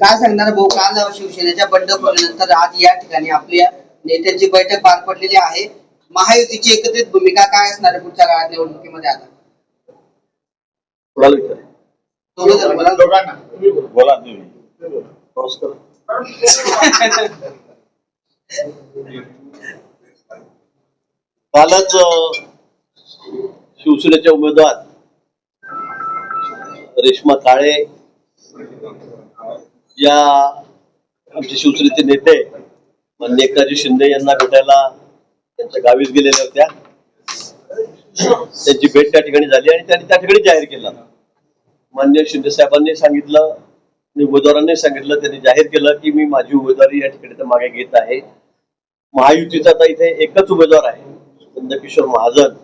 काय सांगणार भाऊ, काल शिवसेनेच्या बंडखोरीनंतर आज या ठिकाणी आपल्या नेत्यांची बैठक पार पडलेली आहे. महायुतीची एकत्रित भूमिका काय असणार आहे पुढच्या काळात निवडणुकीमध्ये? आता कालच शिवसेनेचे उमेदवार रेश्मा काळे या आमचे शिवसेनेचे नेते माननीय एकनाथजी शिंदे यांना भेटायला त्यांच्या गावीच गेलेल्या होत्या. त्यांची भेट त्या ठिकाणी झाली आणि त्यांनी त्या ठिकाणी जाहीर केलं. माननीय शिंदे साहेबांनी सांगितलं आणि उमेदवारांनी सांगितलं, त्यांनी जाहीर केलं की मी माझी उमेदवारी या ठिकाणी तर मागे घेत आहे. महायुतीचा आता इथे एकच उमेदवार आहे, नंदकिशोर महाजन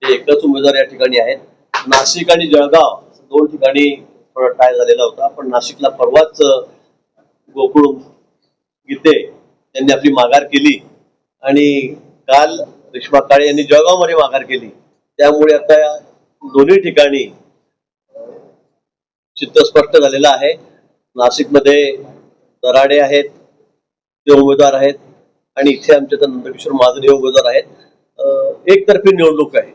हे एकच उमेदवार या ठिकाणी आहेत. नाशिक आणि जळगाव दोन ठिकाणी थोडा टाय झालेला होता, पण नाशिकला परवाच गोकुळ गीते यांनी आपली माघार केली आणि काल रेश्मा काळे यांनी जळगावमध्ये माघार केली. त्यामुळे आता दोन्ही ठिकाणी चित्र स्पष्ट झालेलं आहे. नाशिकमध्ये दराडे आहेत, ते उमेदवार आहेत, आणि इथे आमच्या तर नंदकिशोर महाजन हे उमेदवार आहेत. एकतर्फी निवडणूक आहे,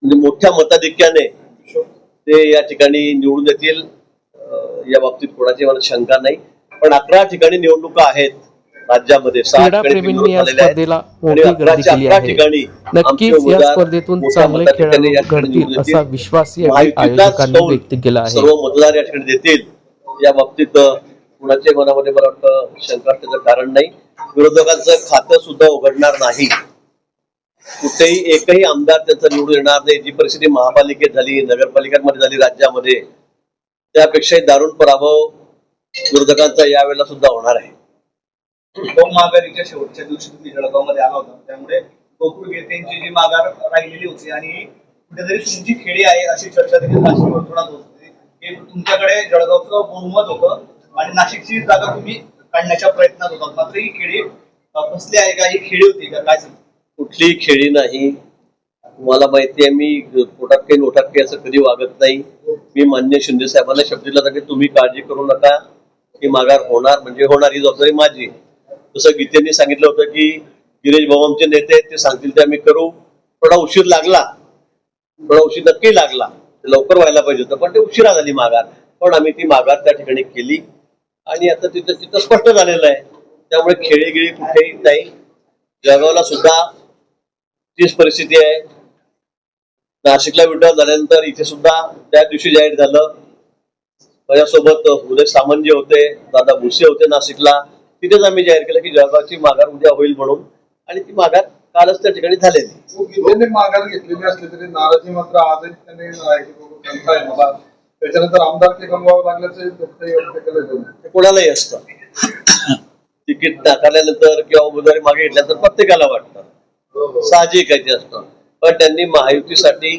म्हणजे मोठ्या मताधिक्याने ते या ठिकाणी निवडून येतील या बाबतीत कोणाची मला शंका नाही. पण 11 ठिकाणी निवडणुका आहेत राज्यामध्ये, 6 ठिकाणी नक्कीच या स्पर्धेतून चांगले खेळाडू घडतील असा विश्वास आयोजकांनी व्यक्त केला आहे. सर्व मतदार या ठिकाणी देतील या बाबतीत कुणाच्या मनामध्ये मला वाटतं शंका असण्याचं कारण नाही. विरोधकांचं खातं सुद्धा उघडणार नाही, कुठेही एकही आमदार त्याचं निवडून येणार नाही. जी परिस्थिती महापालिकेत झाली, नगरपालिकांमध्ये झाली राज्यामध्ये, त्यापेक्षाही दारुण पराभव विरोधकांचा यावेळेला सुद्धा होणार आहे. महागारीच्या शेवटच्या दिवशी तुम्ही जळगावमध्ये आला होता, त्यामुळे गोकुळ गीतेंची जी माघार राहिलेली होती आणि कुठेतरी तुमची खेळी आहे अशी चर्चा देखील नाशिक वर्तुळात होत होती की तुमच्याकडे जळगावचं बहुमत होतं आणि नाशिकची जागा तुम्ही काढण्याच्या प्रयत्नात होतात, मात्र ही खेळी फसली आहे का? ही खेळी होती का? काय सांगतो? कुठलीही खेळी नाही. मला माहिती आहे, मी पोटात काही नोटात काही असं कधी वागत नाही. मी मान्य शिंदे साहेबांना शब्द दिला होता की तुम्ही काळजी करू नका, ही माघार होणार म्हणजे होणार, ही जबाबदारी माझी. जसं गीतेंनी सांगितलं होतं की गिरीश भाऊ आमचे नेते आहेत, ते सांगतील ते आम्ही करू. थोडा उशीर लागला, थोडा उशीर नक्की लागला, लवकर व्हायला पाहिजे होतं, पण ते उशिरा झाली माघार. पण आम्ही ती माघार त्या ठिकाणी केली आणि आता तिथं स्पष्ट झालेलं आहे. त्यामुळे खेळीगिळी कुठेही नाही. जळगावला सुद्धा तीच परिस्थिती आहे. नाशिकला विड्रॉल झाल्यानंतर इथे सुद्धा त्या दिवशी जाहीर झालं. माझ्यासोबत उदय सामंत जे होते, दादा भुसे होते नाशिकला, तिथेच आम्ही जाहीर केलं की जळगावची माघार उद्या होईल म्हणून, आणि ती माघार कालच त्या ठिकाणी झालेली. माघार घेतलेली असली तरी नाराजी मात्र आजही त्यांनी मला त्याच्यानंतर आमदारकी गमवावं लागल्याचं कोणालाही असतं. तिकीट नाकारल्यानंतर किंवा उमेदवारी मागे घेतल्यानंतर प्रत्येकाला वाटतं, साहजिक आहे ते असतं. पण त्यांनी महायुतीसाठी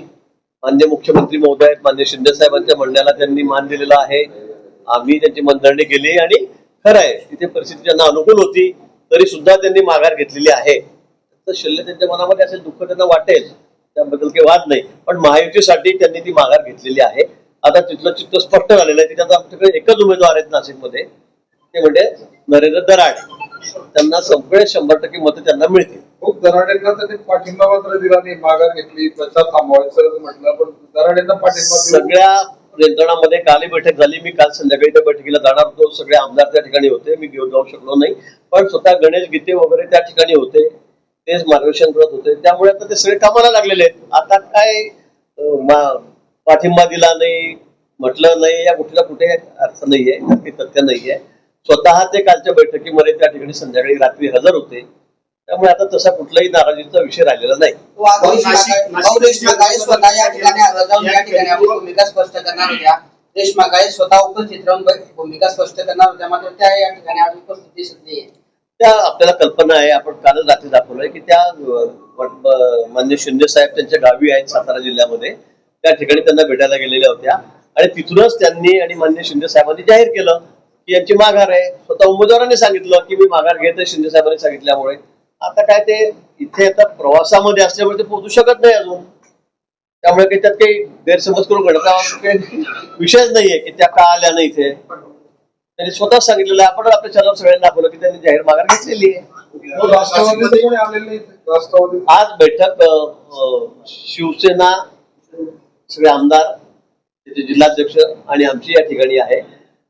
मान्य मुख्यमंत्री महोदय मान्य शिंदे साहेबांच्या म्हणण्याला त्यांनी मान दिलेला आहे. आम्ही त्यांची मनधरणी केली आणि खरं आहे तिथे परिस्थिती त्यांना अनुकूल होती तरी सुद्धा त्यांनी माघार घेतलेली आहे. तर शिल्लक त्यांच्या मनामध्ये असेल, दुःख त्यांना वाटेल, त्याबद्दल काही वाद नाही. पण महायुतीसाठी त्यांनी ती माघार घेतलेली आहे. आता तिथलं चित्र स्पष्ट झालेलं आहे. तिथे आमच्याकडे एकच उमेदवार आहेत नाशिकमध्ये, ते म्हणजे नरेंद्र दराडे. त्यांना सगळे 100% मतं त्यांना मिळतील. खूप दराडेंना त्यांनी पाठिंबा मात्र दिला नाही, माघार घेतली, प्रचार थांबवायचं म्हटलं, पण दराडेंना पाठिंबा. सगळ्या यंत्रणामध्ये कालही बैठक झाली. मी काल संध्याकाळी त्या बैठकीला जाणार होतो. सगळे आमदार त्या ठिकाणी होते, मी घेऊन जाऊ शकलो नाही. पण स्वतः गणेश गीते वगैरे त्या ठिकाणी होते, तेच मार्गदर्शन करत होते. त्यामुळे आता ते सगळे कामाला लागलेले आहेत. आता काय पाठिंबा दिला नाही, म्हटलं नाही, या कुठला कुठे अर्थ नाहीये, नक्की तथ्य नाहीये. स्वतः ते कालच्या बैठकीमध्ये त्या ठिकाणी संध्याकाळी रात्री हजर होते. त्यामुळे आता तसा कुठलाही नाराजीचा विषय राहिलेला नाही. भूमिका स्पष्ट करणार होत्या, रेश्मा काळे स्वतः उपस्थित राहून भूमिका स्पष्ट करणार होत्या, मात्र त्या या ठिकाणी आज उपस्थित दिसत नाहीये. त्या आपल्याला कल्पना आहे, आपण कालच रात्री दाखवलंय की त्या मान्य शिंदे साहेब त्यांच्या गावी आहेत सातारा जिल्ह्यामध्ये, त्या ठिकाणी त्यांना भेटायला गेलेल्या होत्या आणि तिथूनच त्यांनी आणि मान्य शिंदे साहेबांनी जाहीर केलं की यांची माघार आहे. स्वतः उमेदवारांनी सांगितलं की मी माघार घेत आहे शिंदे साहेबांनी सांगितल्यामुळे. आता काय ते इथे आता प्रवासामध्ये असल्यामुळे ते पोहोचू शकत नाही अजून. त्यामुळे काही त्यात काही गैरसमज करून घडता काही विषयच नाहीये की त्या का आल्या नाही इथे. त्यांनी स्वतः सांगितलेलं आहे, आपण आपल्या चॅनल सगळ्यांना दाखवलं की त्यांनी जाहीर माघार घेतलेली आहे. राष्ट्रवादीचे कोणी आलेले नाही राष्ट्रवादी आज बैठक शिवसेना सगळे आमदार त्याचे जिल्हाध्यक्ष आणि आमची या ठिकाणी आहे.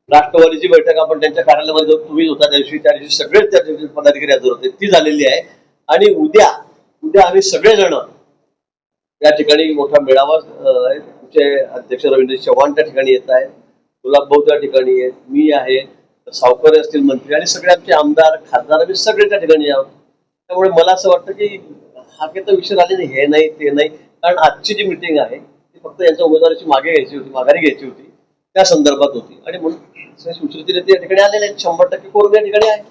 राष्ट्रवादीची बैठक आपण त्यांच्या कार्यालयामध्ये जाऊन तुम्ही होता त्या दिवशी सगळेच त्या दिवशी पदाधिकारी हजर होते, ती झालेली आहे. आणि उद्या आम्ही सगळेजण या ठिकाणी मोठा मेळावा आमचे अध्यक्ष रवींद्र चव्हाण त्या ठिकाणी येत आहेत, गुलाबभाऊ त्या ठिकाणी आहेत, मी आहे, सावकर असतील मंत्री आणि सगळे आमचे आमदार खासदार आम्ही सगळे त्या ठिकाणी आहोत. त्यामुळे मला असं वाटतं की हा काही तर विषय झाले नाही, हे नाही ते नाही. कारण आजची जी मिटिंग आहे ती फक्त यांच्या उमेदवाराची माघारी घ्यायची होती त्या संदर्भात होती. आणि म्हणून शिवसेनेचे नेते या ठिकाणी आलेले आहेत, 100% कोण या ठिकाणी आहे.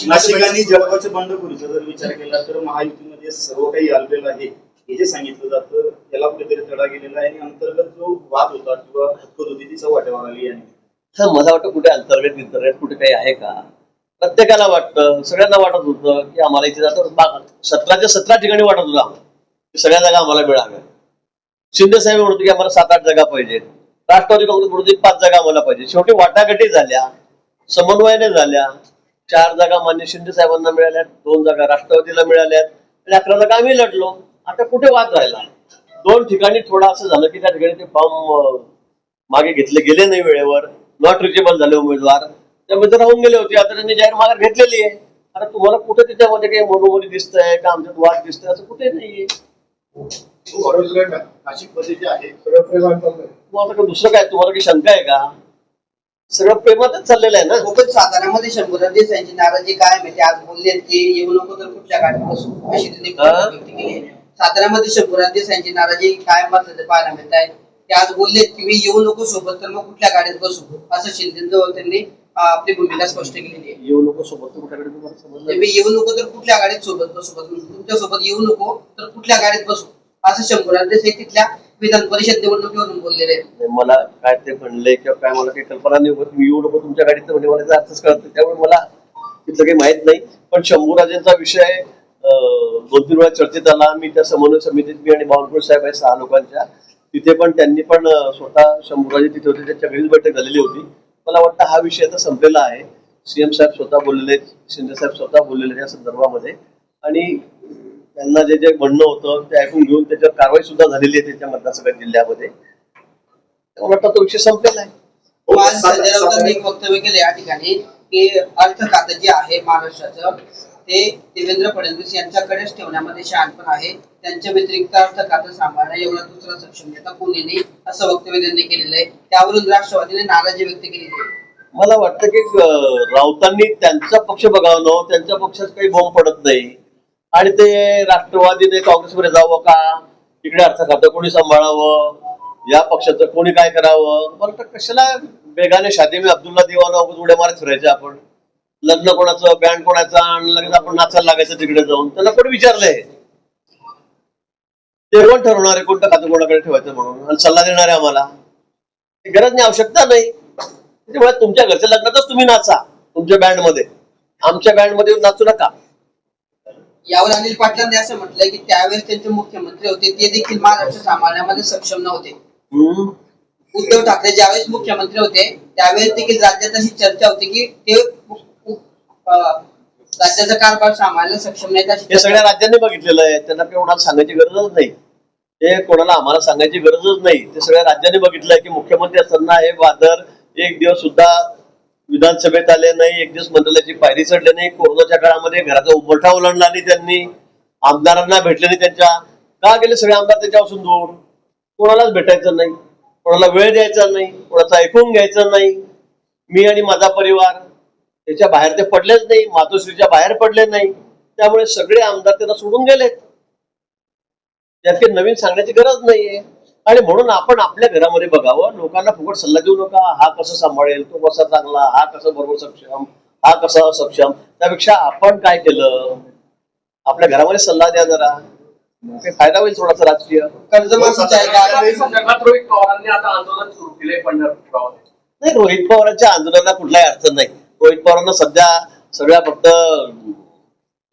नाशिकांनी जळगावच्या बंडखोरीचा जर विचार केला तर महायुतीमध्ये सर्व काही आलेलं आहे हे जे सांगितलं जातं त्याला कुठेतरी तडा गेलेला आहे आणि अंतर्गत जो वाद होता किंवा हक्कत होती ती वाटेवर आली आहे. मला वाटतं कुठे अंतर्गत कुठे काही आहे का. प्रत्येकाला वाटतं, सगळ्यांना वाटत होतं की आम्हाला इथे जातं 17 ठिकाणी वाटत होतं आम्हाला सगळ्या जागा आम्हाला मिळाव्या. शिंदे साहेब म्हणत होते की आम्हाला 7-8 जागा पाहिजेत. राष्ट्रवादी काँग्रेस म्हणत होती 5 जागा आम्हाला पाहिजे. शेवटी वाटाघाटी झाल्या, समन्वयाने झाल्या. 4 जागा मान्य शिंदे साहेबांना मिळाल्यात, 2 जागा राष्ट्रवादीला मिळाल्यात आणि 11 जागा आम्ही लढलो. आता कुठे वाद राहिला. 2 ठिकाणी थोडं असं झालं की त्या ठिकाणी ते फॉर्म मागे घेतले गेले नाही वेळेवर, नॉट रिचेबल झाले उमेदवार, त्यामध्ये राहून गेले होते. आता त्यांनी जाहीर माघार घेतलेली आहे. आता तुम्हाला कुठे त्याच्यामध्ये काही मनोमनी दिसतंय का आमच्यात वाद दिसतंय असं कुठे नाहीये. नाशिकमध्ये जे आहे सगळं प्रेमात चाललंय. तुम्हाला दुसरं काय, तुम्हाला काही शंका आहे का. सगळं प्रेमातच चाललेलं आहे ना. कोकण साताऱ्यामध्ये शंभूराज देसाईंची नाराजी काय माहिती आज बोलले की येऊ नको तर कुठल्या गाडीत बसू अशी त्यांनी व्यक्त केली आहे. साताऱ्यामध्ये शंभूराज देसाईंची नाराजी कायम बसल्याचं पाहायला मिळत आहे. ते आज बोलले की मी येऊ नको सोबत तर मग कुठल्या गाडीत बसू असं शिंदेजवळ त्यांनी आपली भूमिका स्पष्ट केलेली आहे. येऊ नको सोबत कुठ्याकडे तुम्हाला समजलं. मी येऊ नको तर कुठल्या गाडीत सोबत बसू, तुमच्या सोबत येऊ नको तर कुठल्या गाडीत बसू असं शंभूराज देसाई तिथल्या विधान परिषद निवडणुकीवरून बोललेले आहेत. मला काय ते म्हणले किंवा काय मला काही कल्पना नाही होत. मी येऊ नको तुमच्या गाडीत म्हणजे मला अर्थच कळत नाही, त्यामुळे मला तिथलं काही माहित नाही. पण शंभूराजेंचा विषय 2-3 वेळा चर्चेत आला. मी त्या समन्वय समितीत मी आणि बावनकुळे साहेब आहे 6 लोकांच्या तिथे पण त्यांनी पण स्वतः शंभूराजे तिथे होते, त्यांच्या घरीच बैठक झालेली होती. मला वाटतं हा विषय आता संपलेला आहे. सीएम साहेब स्वतः बोललेले, शिंदे साहेब स्वतः बोललेले या संदर्भामध्ये आणि त्यांना जे जे म्हणणं होतं ते ऐकून घेऊन त्याच्यावर कारवाई सुद्धा झालेली आहे त्यांच्या मतदारसंघ जिल्ह्यामध्ये. त्यामुळे वाटतं तो विषय संपलेला आहे. आज संजय राऊतांनी एक वक्तव्य केले या ठिकाणी की अर्थ खातं जे आहे महाराष्ट्राचं ते देवेंद्र फडणवीस यांच्याकडेच ठेवण्यामध्ये शहाणपण आहे. त्यांच्या व्यतिरिक्त अर्थ खातं सांभाळणं एवढा दुसरा सक्षम नेता कोणी नाही असं वक्तव्य त्यांनी केलेलं आहे. त्यावरून राष्ट्रवादीने नाराजी व्यक्त केली आहे. मला वाटतं की राऊतांनी त्यांचा पक्ष बघावं, त्यांच्या पक्षात काही बॉम्ब पडत नाही आणि ते राष्ट्रवादीने काँग्रेसमध्ये जावं का, इकडे अर्थ खातं कोणी सांभाळावं, या पक्षाचं कोणी काय करावं. मला तर कशाला बेगाने शादी में अब्दुल्ला दिवाना उड्या मारत फिरायचे आपण. लग्न कोणाचं, बँड कोणाचा आणि लगेच आपण नाचायला लागायचं तिकडे जाऊन. त्यांना कोणी विचारलंय, ते कोण ठरवणार आहे कोणतं खातं कोणाकडे ठेवायचं म्हणून आणि सल्ला देणार आहे आम्हाला. गरज नाही, आवश्यकता नाही. त्याच्यामुळे तुमच्या घरच्या लग्नातच तुम्ही नाचा तुमच्या बँडमध्ये, आमच्या बँडमध्ये नाचू नका. यावर अनिल पाटलांनी असं म्हटलंय की त्यावेळेस त्यांचे मुख्यमंत्री होते ते देखील महाराष्ट्र सांभाळण्यामध्ये सक्षम नव्हते. उद्धव ठाकरे ज्यावेळेस मुख्यमंत्री होते त्यावेळेस देखील राज्यात अशी चर्चा होती की ते राज्याचा कारभार सांभाळायला सक्षम नाहीत. हे सगळ्या राज्यांनी बघितलेलं आहे, त्यांना कोणाला सांगायची गरजच नाही. ते कोणाला आम्हाला सांगायची गरजच नाही. ते सगळ्या राज्यांनी बघितलंय की मुख्यमंत्री असताना हे वादळ एक दिवस सुद्धा विधानसभेत आले नाही, एक दिवस मंत्रालयाची पायरी चढले नाही. कोरोनाच्या काळामध्ये घराचा उंबरठा ओलांडला नाही त्यांनी, आमदारांना भेटले नाही. त्यांच्या का गेले सगळे आमदार त्याच्यापासून दूर, कोणालाच भेटायचं नाही, कोणाला वेळ द्यायचा नाही, कोणाचं ऐकून घ्यायचं नाही. मी आणि माझा परिवार त्याच्या बाहेर ते पडलेच नाही, मातोश्रीच्या बाहेर पडले नाही. त्यामुळे सगळे आमदार त्यांना सोडून गेलेत. त्यात काही नवीन सांगण्याची गरज नाहीये. आणि म्हणून आपण आपल्या घरामध्ये बघावं, लोकांना फुकट सल्ला देऊ नका. हा कसं सांभाळेल, तो कसा चांगला, हा कसं बरोबर सक्षम, हा कसा असक्षम. त्यापेक्षा आपण काय केलं, आपल्या घरामध्ये सल्ला द्या जरा, काही फायदा होईल थोडासा राजकीय. कर्जमाफीच्या रोहित पवारांनी आता आंदोलन सुरू केलंय पंढरपुरात. नाही, रोहित पवारांच्या आंदोलनाला कुठलाही अर्थ नाही. रोहित पवारांना सध्या सगळ्या फक्त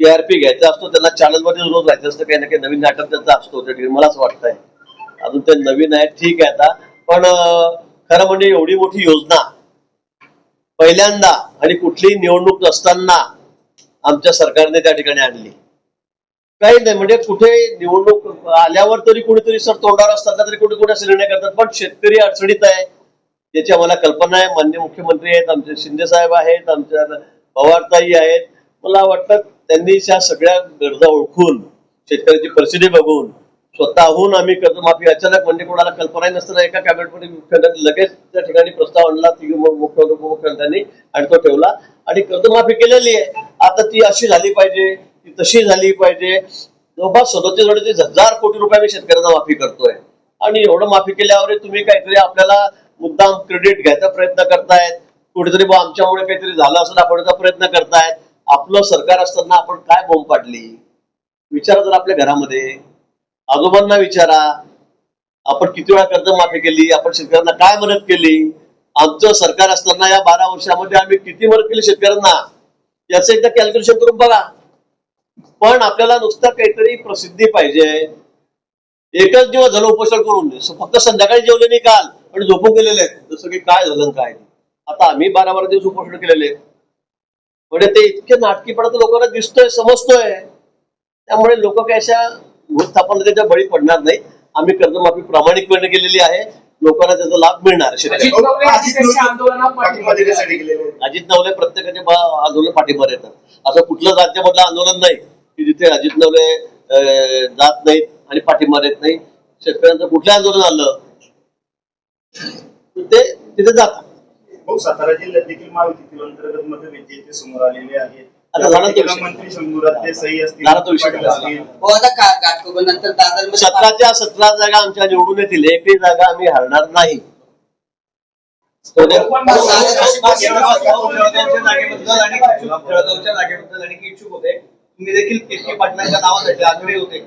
TRP घ्यायचा असतो, त्यांना चॅनलमध्ये रोज राहायचं असतं, काही ना काही नवीन नाटक त्यांचा असतो. त्या मला असं वाटतंय ते नवीन आहेत, ठीक आहे आता. पण खरं म्हणजे एवढी मोठी योजना पहिल्यांदा आणि कुठलीही निवडणूक नसताना आमच्या सरकारने त्या ठिकाणी आणली. काही नाही म्हणजे कुठे निवडणूक आल्यावर तरी कुणीतरी सर तोंडावर असताना तरी कुठे कुठे असे निर्णय करतात. पण शेतकरी अडचणीत आहे याची आम्हाला कल्पना आहे. माननीय मुख्यमंत्री आहेत, आमचे शिंदे साहेब आहेत, आमच्या पवारताई आहेत. मला वाटतं त्यांनी या सगळ्या गरजा ओळखून शेतकऱ्याची परिस्थिती बघून स्वतःहून आम्ही कर्जमाफी अचानक म्हणजे कोणाला कल्पनाही नसताना एका कॅबिनेटमध्ये मुख्यमंत्र्यांनी लगेच त्या ठिकाणी प्रस्ताव आणला मुख्यमंत्र्यांनी आणि तो ठेवला आणि कर्जमाफी केलेली आहे. आता ती अशी झाली पाहिजे, ती तशी झाली पाहिजे. जवळपास 37-38 कोटी रुपये आम्ही शेतकऱ्यांना माफी करतोय आणि एवढं माफी केल्यावर तुम्ही काहीतरी आपल्याला मुद्दाम क्रेडिट घ्यायचा प्रयत्न करतायत. कुठेतरी आमच्यामुळे काहीतरी झालं असं दाखवण्याचा प्रयत्न करतायत. आपलं सरकार असताना आपण काय बोंब पाडली विचारा जर आपल्या घरामध्ये. आजोबांना विचारा आपण किती वेळा कर्जमाफी केली, आपण शेतकऱ्यांना काय मदत केली. आमचं सरकार असताना या 12 वर्षामध्ये आम्ही किती मदत केली शेतकऱ्यांना याचं एकदा कॅल्क्युलेशन करून बघा. पण आपल्याला नुसतं काहीतरी प्रसिद्धी पाहिजे. एकच दिवस झालं उपोषण करून फक्त संध्याकाळी जेवले नाही काल आणि झोपून गेलेले आहेत जसं की काय झालं काय. आता आम्ही 12 दिवस उपोषण केलेले म्हणजे ते इतके नाटकीपणा तर लोकांना दिसतोय समजतोय. त्यामुळे लोक काय अशा भूस्थापनेच्या बळी पडणार नाही. आम्ही कर्जमाफी प्रामाणिकपणे केलेली आहे. लोकांना त्याचा लाभ मिळणार. अजित नवले प्रत्येकाचे आंदोलन पाठिंबा देतात. असं कुठलं राज्यामधलं आंदोलन नाही की जिथे अजित नवले जात नाहीत आणि पाठिंबा देत नाही. शेतकऱ्यांचं कुठलं आंदोलन आलं ते तिथे जातात. सातारा जिल्ह्यात देखील महायुतीतील अंतर्गत मतभेद येथे समोर आलेले आहेत. आता झाला तो मंत्री शंभूराज देसाई असतील, झाला तो विषय. हो आता घाटकोपरनंतर दादरमध्ये 17 जागा आमच्या निवडून येतील. एकही जागा आम्ही हरणार नाही. जळगावच्या जागेबद्दल आणि इच्छुक होते. तुम्ही देखील केके पाटलांच्या नावासाठी आग्रही होते.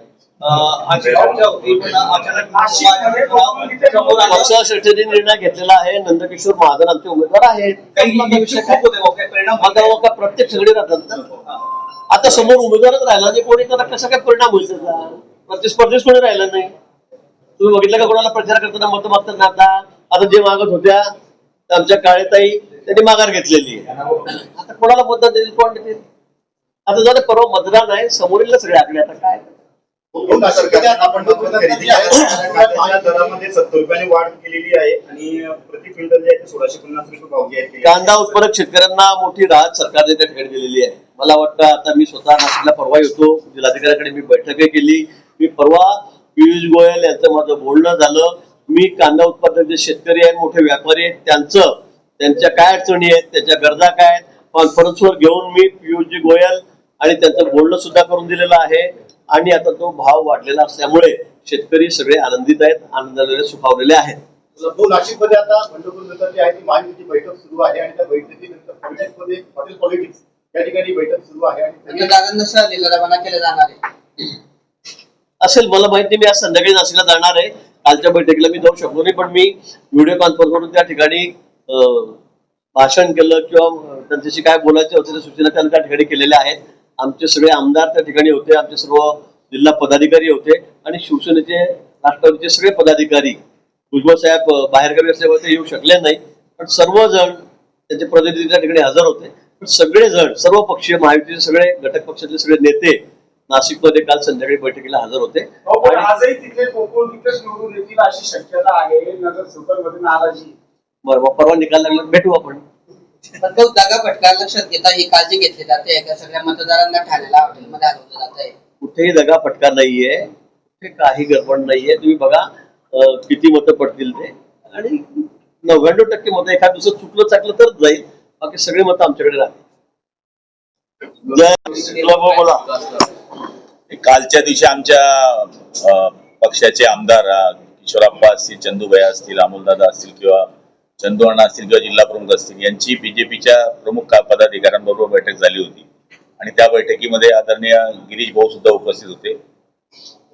पक्षाने निर्णय घेतलेला आहे. नंदकिशोर महाजन आमचे उमेदवार आहेत. प्रत्येक सगळे राहतात. आता समोर उमेदवारच राहिला नाही कोणी तर कसा काय परिणाम होईल त्याचा. प्रतिस्पर्धीच कोणी राहिला नाही. तुम्ही बघितलं का कोणाला प्रचार करताना मत मागताना. आता जे मागत होत्या आमच्या काळेताई त्यांनी माघार घेतलेली आहे. आता कोणाला मतदान देईल कोण देतील. आता जर परवा मतदान आहे समोरील सगळे आकडे. आता काय दरामध्ये 70 रुपयाने वाढ केलेली आहे आणि प्रति क्विंटल जे आहे 1650 रुपये भाव जे आहेत. कांदा उत्पादक शेतकऱ्यांना मोठी राहत सरकारने त्या ठिकाणी दिलेली आहे. मला वाटतं आता मी स्वतः नाशिकला परवा येतो. जिल्हाधिकाऱ्यांकडे मी बैठकही केली. मी परवा पियुष गोयल यांचं माझं बोलणं झालं. मी कांदा उत्पादक जे शेतकरी आहेत मोठे व्यापारी आहेत त्यांच्या काय अडचणी आहेत त्याच्या गरजा काय आहेत कॉन्फरन्सवर घेऊन मी पियुषजी गोयल आणि त्यांचं बोलणं सुद्धा करून दिलेलं आहे. आणि आता तो भाव वाढलेला असल्यामुळे शेतकरी सगळे आनंदित आहेत, आनंदाने सुखावलेले आहेत. नाशिकमध्ये आता बंडखोर नेत्यांची आहे ती महायुतीची बैठक सुरू आहे आणि त्या बैठकीनंतर हॉटेल पॉलिटिक्स या ठिकाणी बैठक सुरू आहे आणि दादांना रवाना केलं जाणार आहे असेल मला माहिती. मी आज संध्याकाळी नाशिकला जाणार आहे. कालच्या बैठकीला मी जाऊ शकलो नाही पण मी व्हिडिओ कॉन्फरन्सवरून त्या ठिकाणी भाषण केलं किंवा त्यांच्याशी काय बोलायचे होते त्या सूचना त्यांनी त्या ठिकाणी केलेल्या आहेत. आमचे सगळे आमदार त्या ठिकाणी होते. आमचे सर्व जिल्हा पदाधिकारी होते आणि शिवसेनेचे राष्ट्रवादीचे सगळे पदाधिकारी. भुजबळ साहेब बाहेरगावी असल्यामुळे ते येऊ शकले नाही पण सर्वजण त्यांचे प्रतिनिधी त्या ठिकाणी हजर होते. पण सगळेजण सर्व पक्षीय महायुतीचे सगळे घटक पक्षातले सगळे नेते नाशिकमध्ये काल संध्याकाळी बैठकीला हजर होते. आजही तिथे कोकण तिथेच निवडून येतील अशी शक्यता आहे. नगरसेवकांमध्ये नाराजी. बरोबर परवा निकाल लागला भेटू आपण. पण तो जागा पटका लक्षात घेता ही काळजी घेतली जाते का सगळ्या मतदारांना ठाण्याला हॉटेलमध्ये हलवलं जात आहे. कुठेही जागा पटका नाहीये. कुठे काही गडबड नाहीये. तुम्ही बघा किती मतं पडतील ते आणि 99% मतं एखाद दिवसात चुकलं चाकलं तरच जाईल. बाकी सगळे मतं आमच्याकडे राहतील. बोला. कालच्या दिवशी आमच्या पक्षाचे आमदार किशोरप्पा असतील, चंदूभाई असतील, अमोलदादा असतील किंवा चंदू अण्णा असतील किंवा जिल्हा प्रमुख असतील यांची बीजेपीच्या प्रमुख पदाधिकाऱ्यांबरोबर बैठक झाली होती आणि त्या बैठकीमध्ये आदरणीय गिरीश भाऊ सुद्धा उपस्थित होते.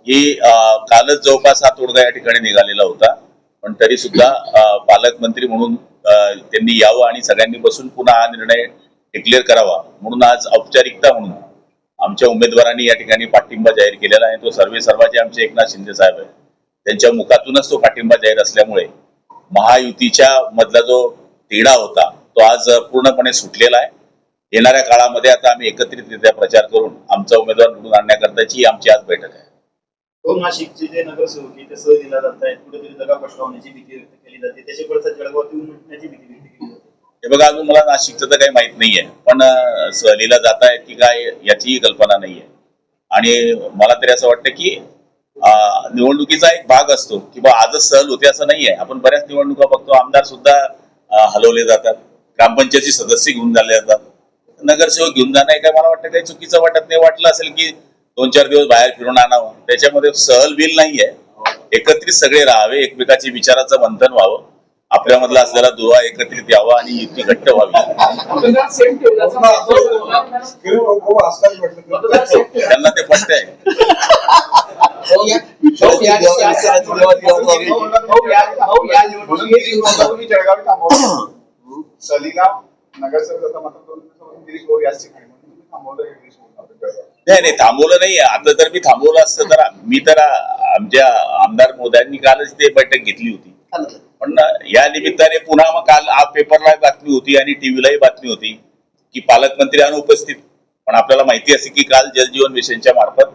ही कालच जवळपास हा तोडगा या ठिकाणी निघालेला होता पण तरी सुद्धा पालकमंत्री म्हणून त्यांनी यावं आणि सगळ्यांनी बसून पुन्हा हा निर्णय डिक्लेअर करावा म्हणून आज औपचारिकता म्हणून आमच्या उमेदवारांनी या ठिकाणी पाठिंबा जाहीर केलेला आहे. तो सर्वे सर्वाचे आमचे एकनाथ शिंदे साहेब आहेत. त्यांच्या मुखातूनच तो पाठिंबा जाहीर असल्यामुळे महायुतीच्या मधला जो तिढा होता तो आज पूर्णपणे सुटलेला आहे. येणाऱ्या काळामध्ये आता आम्ही एकत्रितरित्या प्रचार करून आमचा उमेदवार निवडून आणण्याकरताची आमची आज बैठक आहे. तो नाशिकचे जे नगरसेवक आहे ते सह दिला जात आहेत, कुठेतरी जागा पसरवण्याची भीती व्यक्त केली जाते, त्याचे पडसाद जळगावात येऊन मिटण्याची भीती व्यक्त केली जाते. हे बघा, अजून मला नाशिकचं तर काही माहित नाहीये, पण सहलीला जात आहेत की काय याचीही कल्पना नाहीये. आणि मला तरी असं वाटतं की निवडणुकीचा एक भाग असतो की बा आजच सहल होते असं नाहीये. आपण बऱ्याच निवडणुका बघतो, आमदार सुद्धा हलवले जातात, ग्रामपंचायतचे सदस्य घेऊन झाले जातात, नगरसेवक घेऊन जाणं हे काय मला वाटतं काही चुकीचं वाटत नाही. वाटलं असेल की 2-4 दिवस बाहेर फिरून आणावं, त्याच्यामध्ये सहल बिल नाहीये. एकत्रित सगळे राहावे, एकमेकाची विचाराचं मंथन व्हावं, आपल्यामधला असलेला दुवा एकत्रित यावा आणि युती घट्ट व्हावी. मतदार सेम ठेवण्याचा त्यांना ते पटतंय. जळगाव थांबवलं सलीला नगरसेवक नाही थांबवलं नाहीये. आता जर मी थांबवलं असतं तर मी तर आमच्या आमदार मोदयांनी कालच ते बैठक घेतली होती. पण या निमित्ताने पुन्हा मग काल पेपरला बातमी होती आणि टीव्हीलाही बातमी होती की पालकमंत्री अनुपस्थित. पण आपल्याला माहिती असे की काल जलजीवन मिशनच्या मार्फत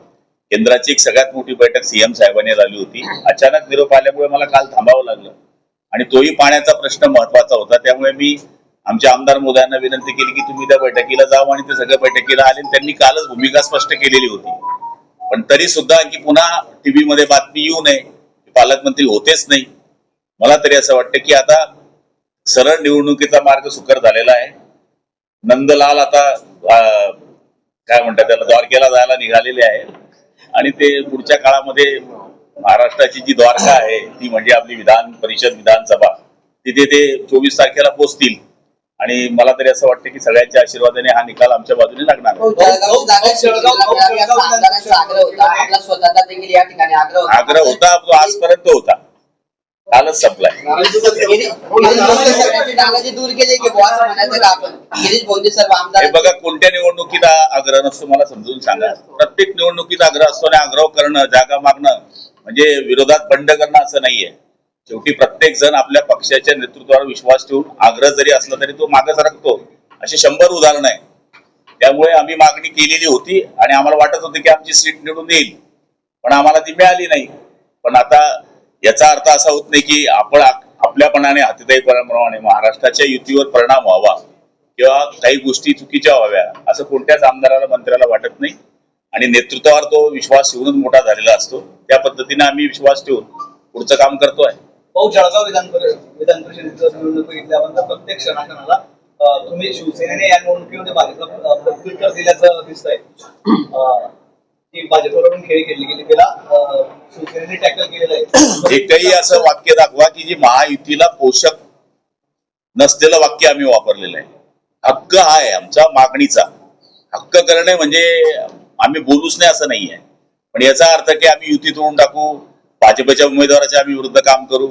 केंद्राची एक सगळ्यात मोठी बैठक सीएम साहेबांनी झाली होती. अचानक निरोप आल्यामुळे मला काल थांबावं लागलं आणि तोही पाण्याचा प्रश्न महत्वाचा होता. त्यामुळे मी आमच्या आमदार मोदयांना विनंती केली की तुम्ही त्या बैठकीला जावं आणि ते सगळ्या बैठकीला आले. त्यांनी कालच भूमिका स्पष्ट केलेली होती. पण तरी सुद्धा की पुन्हा टीव्ही मध्ये बातमी येऊ नये की पालकमंत्री होतेच नाही. मला तरी असं वाटतं की आता सरळ निवडणुकीचा मार्ग सुकर झालेला आहे. नंदलाल आता काय म्हणतात त्याला द्वारकेला जायला निघालेले आहे आणि ते पुढच्या काळामध्ये महाराष्ट्राची जी द्वारका आहे ती म्हणजे आपली विधान परिषद विधानसभा तिथे ते 24 तारखेला पोहोचतील आणि मला तरी असं वाटतं की सगळ्यांच्या आशीर्वादाने हा निकाल आमच्या बाजूने लागणार. आग्रह होता तो आजपर्यंत होता, कालच संपलाय. हे बघा, कोणत्या निवडणुकीत आग्रह नसतो मला समजून सांगा. प्रत्येक निवडणुकीत आग्रह असतो आणि आग्रह करणं, जागा मागणं म्हणजे विरोधात बंड करणं असं नाहीये. शेवटी प्रत्येक जण आपल्या पक्षाच्या नेतृत्वावर विश्वास ठेवून आग्रह जरी असला तरी तो मागे सरकतो. अशी 100 उदाहरणं आहे. त्यामुळे आम्ही मागणी केलेली होती आणि आम्हाला वाटत होतं की आमची सीट निवडून येईल, पण आम्हाला ती मिळाली नाही. पण आता याचा अर्थ असा होत नाही की आपण आपल्यापणाने हातीदाईपणाप्रमाणे महाराष्ट्राच्या युतीवर परिणाम व्हावा किंवा काही गोष्टी चुकीच्या व्हाव्या असं कोणत्याच आमदाराला मंत्र्याला वाटत नाही. आणि नेतृत्वावर तो विश्वास ठेवूनच मोठा झालेला असतो. त्या पद्धतीने आम्ही विश्वास ठेवून पुढचं काम करतोय. जळगाव विधान परिषदेचं निवडणूक घेतल्यानंतर प्रत्येक क्षणाक्षणाला तुम्ही शिवसेनेने या निवडणुकीमध्ये भाजपला प्रत्युत्तर दिल्याचं दिसतंय की भाजपवरून खेळी खेळली गेली, त्याला शिवसेनेने टॅकल केलेलं आहे. एकही असं वाक्य दाखवा की जी महायुतीला पोषक नसलेलं वाक्य आम्ही वापरलेलं आहे. हक्क हा आहे आमचा मागणीचा. हक्क करणे म्हणजे आम्ही बोलूच नाही असं नाहीये. पण याचा अर्थ की आम्ही युती तोडून टाकू, भाजपच्या उमेदवाराच्या आम्ही विरुद्ध काम करू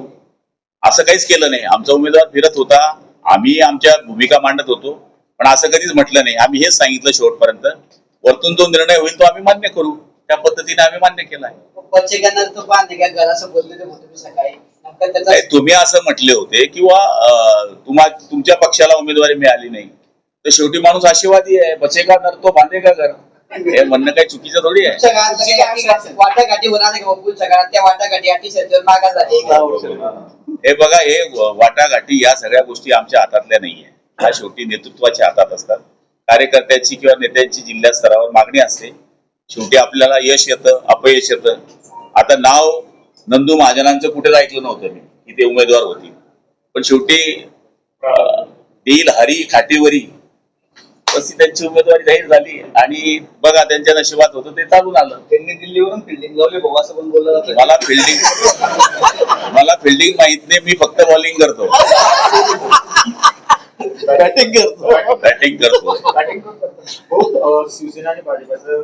असं काहीच केलं नाही. आमचा उमेदवार फिरत होता, आम्ही आमच्या भूमिका मांडत होतो, पण असं कधीच म्हटलं नाही. आम्ही हेच सांगितलं शेवटपर्यंत, वरतून जो निर्णय होईल तो आम्ही मान्य करू. त्या पद्धतीने आम्ही मान्य केलाय. तुम्ही असं म्हटले होते किंवा तुमच्या पक्षाला उमेदवारी मिळाली नाही तर शेवटी माणूस आशीर्वादी आहे, बचेगा नर तो बांधेगा घर, हे म्हणणं काही चुकीचं थोडी आहे. वाटाघाटी होणार नाही पुढच्या काळात, त्या वाटाघाटी अटीशर्तीवर मागा झाली. हे बघा, हे वाटाघाटी या सगळ्या गोष्टी आमच्या हातातल्या नाहीये. ह्या शेवटी नेतृत्वाच्या हातात असतात. कार्यकर्त्याची किंवा नेत्यांची जिल्हा स्तरावर मागणी असते. शेवटी आपल्याला यश येतं, अपयश येतं. आता नाव नंदू महाजनांचं कुठेच ऐकलं नव्हतं मी की ते उमेदवार होती, पण शेवटी देईल हरी खाटीवरी तशी त्यांची उमेदवारी जाहीर झाली आणि बघा त्यांच्या नशिबात होतं ते चालून आलं. त्यांनी दिल्लीवरून फिल्डिंग लावली भाऊ असं पण बोललं जातं. मला फिल्डिंग माहित नाही, मी फक्त बॉलिंग करतो, बॅटिंग करतो. शिवसेना आणि भाजपचा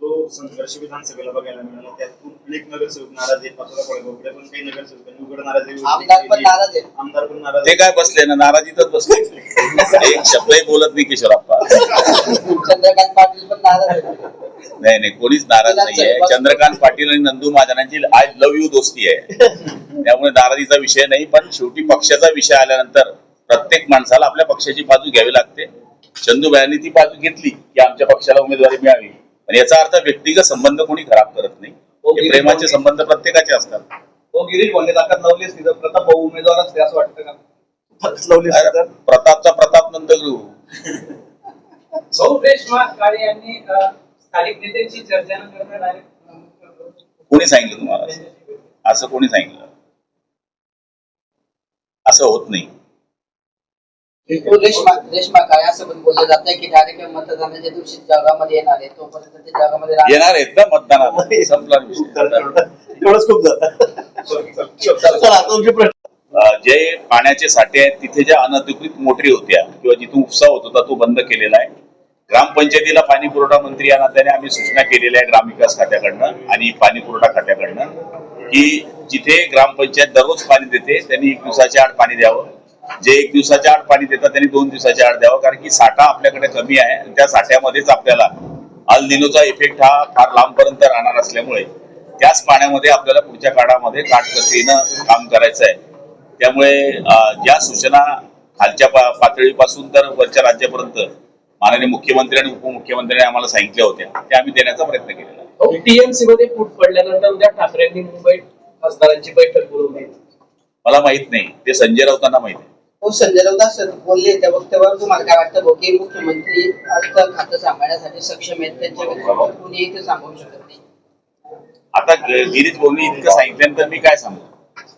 जो संघर्ष विधानसभेला बघायला मिळाला त्यातून अनेक नगरसेवक नाराज आहेत. पण काही नगरसेवकांनी उघड नाराजी, आमदार पण नाराज. ते काय बसले ना, नाराजीतच बसले, एक शब्दही बोलत नाही किशोरप्पा. चंद्रकांत पाटील पण नाराज आहेत. नाही नाही, कोणीच नाराज नाहीये. चंद्रकांत पाटील आणि नंदू महाजनांची आय लव्ह यू दोस्ती आहे, त्यामुळे नाराजीचा विषय नाही. पण शेवटी पक्षाचा विषय आल्यानंतर प्रत्येक माणसाला आपल्या पक्षाची बाजू घ्यावी लागते. चंदूबाईंनी ती बाजू घेतली की आमच्या पक्षाला उमेदवारी मिळावी, पण याचा अर्थ व्यक्तिगत संबंध कोणी खराब करत नाही. हे प्रेमाचे संबंध प्रत्येकाचे असतात. तो गिरीश बोलले ताकद लावलीच नाही तर प्रताप भाऊ उमेदवार असते असं वाटतं का? प्रतापचा प्रताप नंतर घेऊ. रेश्मा काळे यांनी स्थानिक नेत्यांची चर्चा न करता डायरेक्ट कोणी सांगितलं तुम्हाला? असं कोणी सांगितलं? असं होत नाही. रेश्मा काळे असं पण बोललं जात आहे की डायरेक्ट मतदानाच्या दिवशी जगामध्ये येणार आहे, तोपर्यंत ते जगामध्ये येणार आहेत का मतदानाला? संपला विषय. एवढंच खूप झालं. जे पाण्याचे साठे आहेत तिथे ज्या अनधिकृत मोटरी होत्या किंवा जिथून उपसा होत होता तो बंद केलेला आहे. ग्रामपंचायतीला पाणी पुरवठा मंत्री या नात्याने आम्ही सूचना केलेल्या आहे ग्रामविकास खात्याकडनं आणि पाणी पुरवठा खात्याकडनं की जिथे ग्रामपंचायत दररोज पाणी देते त्यांनी 1 दिवसाच्या आड पाणी द्यावं. जे 1 दिवसाच्या आड पाणी देतात त्यांनी 2 दिवसाच्या आड द्यावं, कारण की साठा आपल्याकडे कमी आहे आणि त्या साठ्यामध्येच आपल्याला अल निनोचा इफेक्ट हा फार लांबपर्यंत राहणार असल्यामुळे त्याच पाण्यामध्ये आपल्याला पुढच्या काळामध्ये काटकसरीनं काम करायचं आहे. त्यामुळे ज्या सूचना खालच्या पातळीपासून तर वरच्या राज्यापर्यंत माननीय मुख्यमंत्री आणि उपमुख्यमंत्र्यांनी आम्हाला सांगितल्या होत्या त्या आम्ही देण्याचा प्रयत्न केलेला आहे. टीएमसी मध्ये फूट पडल्यानंतर उद्या ठाकरेंनी मुंबईत खासदारांची बैठक बोलवली. मला माहित नाही, ते संजय राऊतांना माहित आहे. हो, संजय राऊत असं बोलले त्या वक्तव्यावर तुम्हाला काय वाटतं की मुख्यमंत्री अर्थ खातं सांभाळण्यासाठी सक्षम आहेत, त्यांच्या व्यतिरिक्त कोणीही ते सांभाळू शकत नाही? आता गिरीश भाऊंनी इतकं सांगितल्यानंतर मी काय सांगू?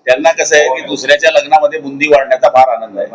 त्यांना कसं आहे की दुसऱ्याच्या लग्नामध्ये बुंदी वाढण्याचा फार आनंद आहे.